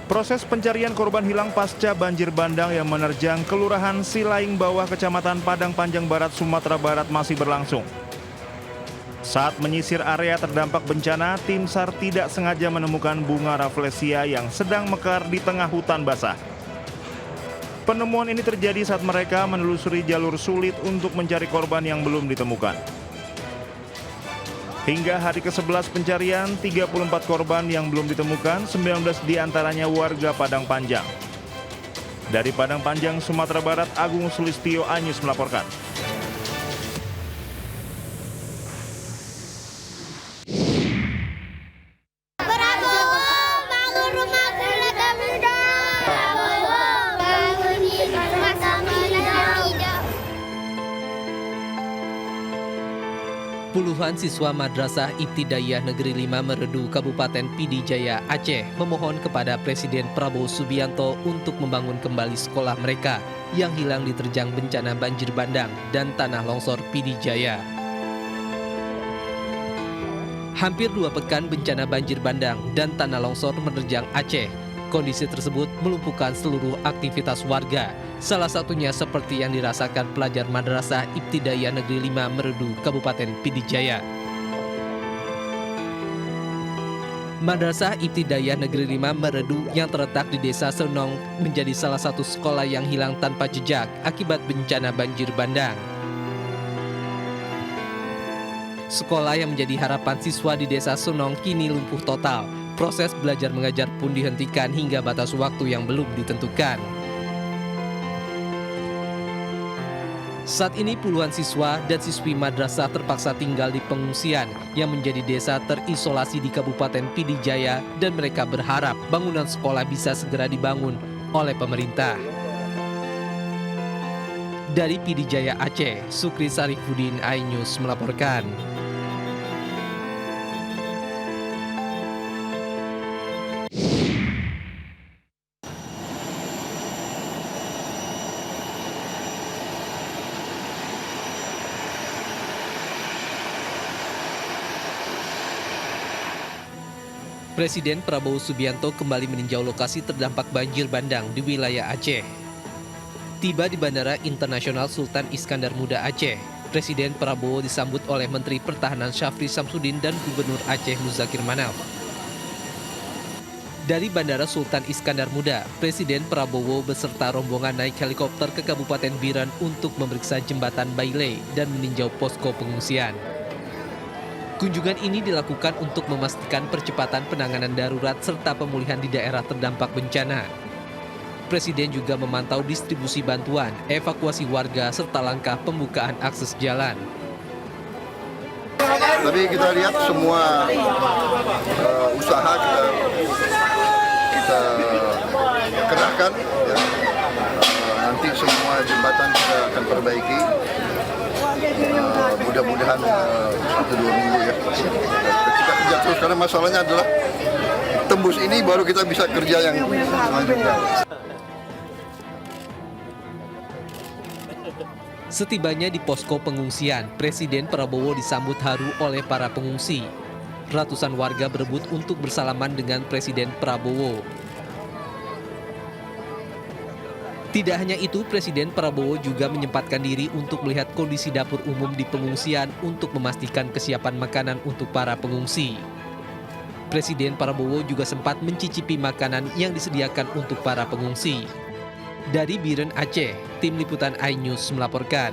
Proses pencarian korban hilang pasca banjir bandang yang menerjang Kelurahan Silaing Bawah, Kecamatan Padang Panjang Barat, Sumatera Barat masih berlangsung. Saat menyisir area terdampak bencana, tim SAR tidak sengaja menemukan bunga rafflesia yang sedang mekar di tengah hutan basah. Penemuan ini terjadi saat mereka menelusuri jalur sulit untuk mencari korban yang belum ditemukan. Hingga hari ke-11 pencarian, 34 korban yang belum ditemukan, 19 diantaranya warga Padang Panjang. Dari Padang Panjang, Sumatera Barat, Agung Sulistyo Anyus melaporkan. Puluhan siswa Madrasah Ibtidaiyah Negeri 5 Meredu, Kabupaten Pidi Jaya, Aceh memohon kepada Presiden Prabowo Subianto untuk membangun kembali sekolah mereka yang hilang diterjang bencana banjir bandang dan tanah longsor Pidi Jaya. Hampir 2 pekan bencana banjir bandang dan tanah longsor menerjang Aceh. Kondisi tersebut melumpuhkan seluruh aktivitas warga, salah satunya seperti yang dirasakan pelajar Madrasah Ibtidaiyah Negeri 5 Meredu, Kabupaten Pidi Jaya. Madrasah Ibtidaiyah Negeri 5 Meredu yang terletak di Desa Senong menjadi salah satu sekolah yang hilang tanpa jejak akibat bencana banjir bandang. Sekolah yang menjadi harapan siswa di Desa Senong kini lumpuh total. Proses belajar mengajar pun dihentikan hingga batas waktu yang belum ditentukan. Saat ini puluhan siswa dan siswi madrasah terpaksa tinggal di pengungsian yang menjadi desa terisolasi di Kabupaten Pidi Jaya dan mereka berharap bangunan sekolah bisa segera dibangun oleh pemerintah. Dari Pidi Jaya, Aceh, Sukri Sarifudin, iNews melaporkan. Presiden Prabowo Subianto kembali meninjau lokasi terdampak banjir bandang di wilayah Aceh. Tiba di Bandara Internasional Sultan Iskandar Muda Aceh, Presiden Prabowo disambut oleh Menteri Pertahanan Syafri Samsudin dan Gubernur Aceh Muzakir Manaf. Dari Bandara Sultan Iskandar Muda, Presiden Prabowo beserta rombongan naik helikopter ke Kabupaten Biren untuk memeriksa jembatan Bailey dan meninjau posko pengungsian. Kunjungan ini dilakukan untuk memastikan percepatan penanganan darurat serta pemulihan di daerah terdampak bencana. Presiden juga memantau distribusi bantuan, evakuasi warga, serta langkah pembukaan akses jalan. Tapi kita lihat semua usaha kita kerahkan, ya. Nanti semua jembatan kita akan perbaiki. Mudah-mudahan 1-2 minggu ya. Kita kerja terus karena masalahnya adalah tembus ini baru kita bisa kerja yang selanjutnya. Setibanya di posko pengungsian, Presiden Prabowo disambut haru oleh para pengungsi. Ratusan warga berebut untuk bersalaman dengan Presiden Prabowo. Tidak hanya itu, Presiden Prabowo juga menyempatkan diri untuk melihat kondisi dapur umum di pengungsian untuk memastikan kesiapan makanan untuk para pengungsi. Presiden Prabowo juga sempat mencicipi makanan yang disediakan untuk para pengungsi. Dari Biren, Aceh, Tim Liputan iNews melaporkan.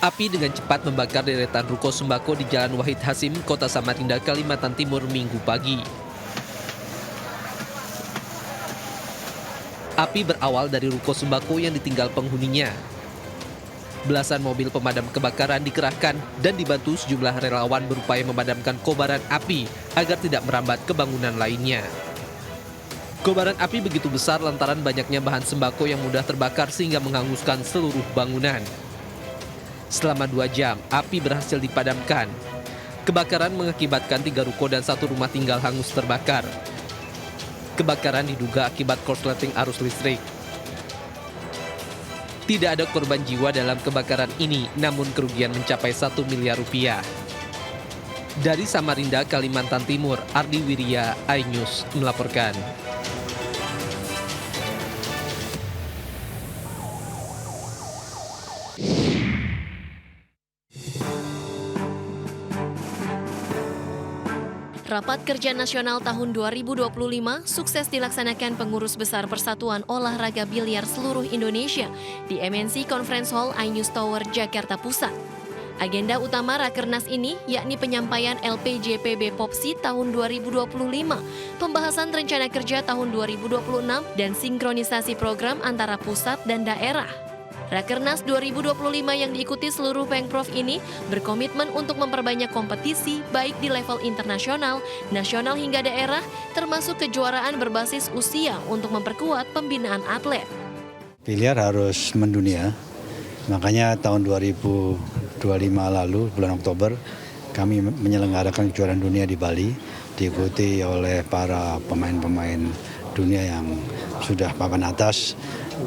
Api dengan cepat membakar deretan ruko sembako di Jalan Wahid Hasim, Kota Samarinda, Kalimantan Timur, Minggu pagi. Api berawal dari ruko sembako yang ditinggal penghuninya. Belasan mobil pemadam kebakaran dikerahkan dan dibantu sejumlah relawan berupaya memadamkan kobaran api agar tidak merambat ke bangunan lainnya. Kobaran api begitu besar lantaran banyaknya bahan sembako yang mudah terbakar sehingga menghanguskan seluruh bangunan. Selama 2 jam, api berhasil dipadamkan. Kebakaran mengakibatkan 3 ruko dan 1 rumah tinggal hangus terbakar. Kebakaran diduga akibat korsleting arus listrik. Tidak ada korban jiwa dalam kebakaran ini, namun kerugian mencapai 1 miliar rupiah. Dari Samarinda, Kalimantan Timur, Ardi Wirya, iNews melaporkan. Rapat Kerja Nasional tahun 2025 sukses dilaksanakan Pengurus Besar Persatuan Olahraga Biliar Seluruh Indonesia di MNC Conference Hall iNews Tower, Jakarta Pusat. Agenda utama Rakernas ini yakni penyampaian LPJPB POPSI tahun 2025, pembahasan rencana kerja tahun 2026, dan sinkronisasi program antara pusat dan daerah. Rakernas 2025 yang diikuti seluruh Pengprov ini berkomitmen untuk memperbanyak kompetisi baik di level internasional, nasional hingga daerah, termasuk kejuaraan berbasis usia untuk memperkuat pembinaan atlet. Biliar harus mendunia, makanya tahun 2025 lalu, bulan Oktober, kami menyelenggarakan kejuaraan dunia di Bali, diikuti oleh para pemain-pemain dunia yang sudah papan atas,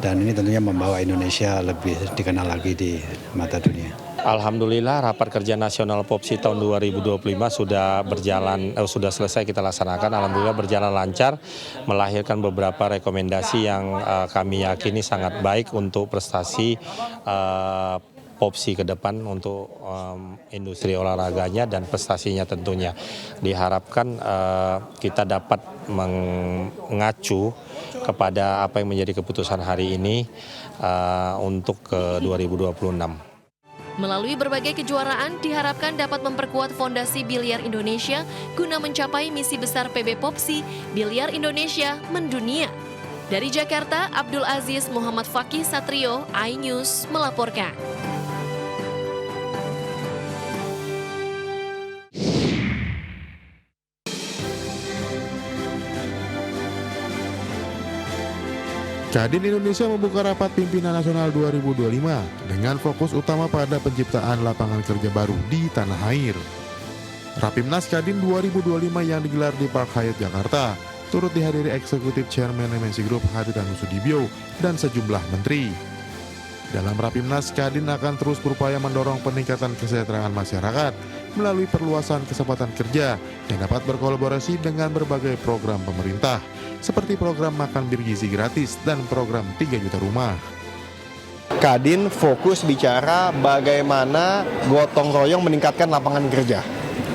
dan ini tentunya membawa Indonesia lebih dikenal lagi di mata dunia. Alhamdulillah rapat kerja nasional POPSI tahun 2025 sudah berjalan, sudah selesai kita laksanakan. Alhamdulillah berjalan lancar, melahirkan beberapa rekomendasi yang kami yakini sangat baik untuk prestasi POPSI ke depan untuk industri olahraganya dan prestasinya tentunya. Diharapkan kita dapat mengacu kepada apa yang menjadi keputusan hari ini untuk ke 2026. Melalui berbagai kejuaraan diharapkan dapat memperkuat fondasi biliar Indonesia guna mencapai misi besar PB POPSI, Biliar Indonesia mendunia. Dari Jakarta, Abdul Aziz Muhammad Fakih Satrio, iNews melaporkan. Kadin Indonesia membuka rapat pimpinan nasional 2025 dengan fokus utama pada penciptaan lapangan kerja baru di tanah air. Rapimnas Kadin 2025 yang digelar di Park Hyatt Jakarta turut dihadiri Eksekutif Chairman MNC Group Haritanu Sudibyo dan sejumlah menteri. Dalam Rapimnas, Kadin akan terus berupaya mendorong peningkatan kesejahteraan masyarakat melalui perluasan kesempatan kerja yang dapat berkolaborasi dengan berbagai program pemerintah, seperti program makan bergizi gratis dan program 3 juta rumah. Kadin fokus bicara bagaimana gotong royong meningkatkan lapangan kerja.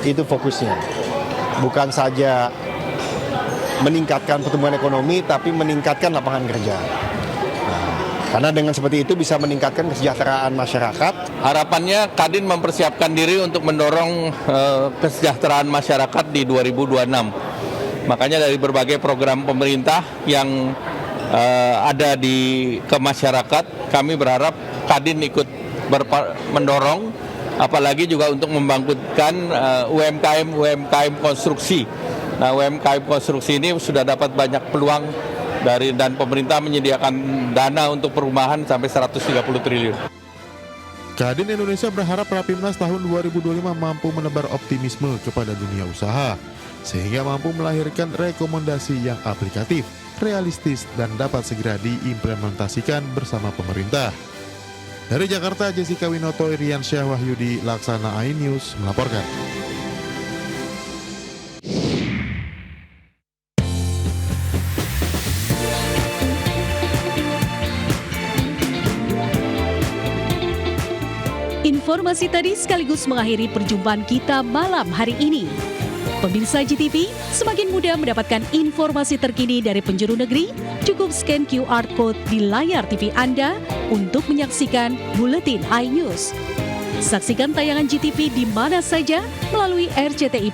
Itu fokusnya. Bukan saja meningkatkan pertumbuhan ekonomi, tapi meningkatkan lapangan kerja. Karena dengan seperti itu bisa meningkatkan kesejahteraan masyarakat. Harapannya Kadin mempersiapkan diri untuk mendorong kesejahteraan masyarakat di 2026. Makanya dari berbagai program pemerintah yang ada ke masyarakat, kami berharap Kadin ikut mendorong, apalagi juga untuk membangkitkan UMKM konstruksi. Nah, UMKM konstruksi ini sudah dapat banyak peluang dan pemerintah menyediakan dana untuk perumahan sampai 130 triliun. Kadin Indonesia berharap Rapimnas tahun 2025 mampu menebar optimisme kepada dunia usaha, sehingga mampu melahirkan rekomendasi yang aplikatif, realistis, dan dapat segera diimplementasikan bersama pemerintah. Dari Jakarta, Jessica Winoto, Irian Syah Wahyudi, Laksana iNews melaporkan. Informasi tadi sekaligus mengakhiri perjumpaan kita malam hari ini. Pemirsa GTV, semakin mudah mendapatkan informasi terkini dari penjuru negeri, cukup scan QR Code di layar TV Anda untuk menyaksikan Buletin iNews. Saksikan tayangan GTV di mana saja melalui RCTI+.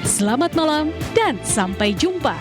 Selamat malam dan sampai jumpa.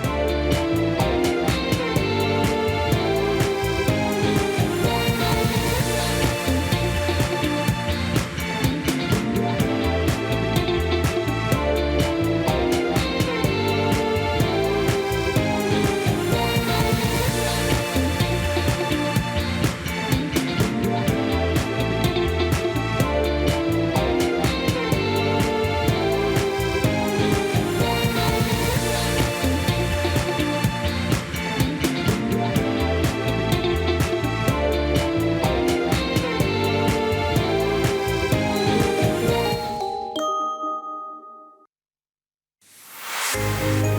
Kadin.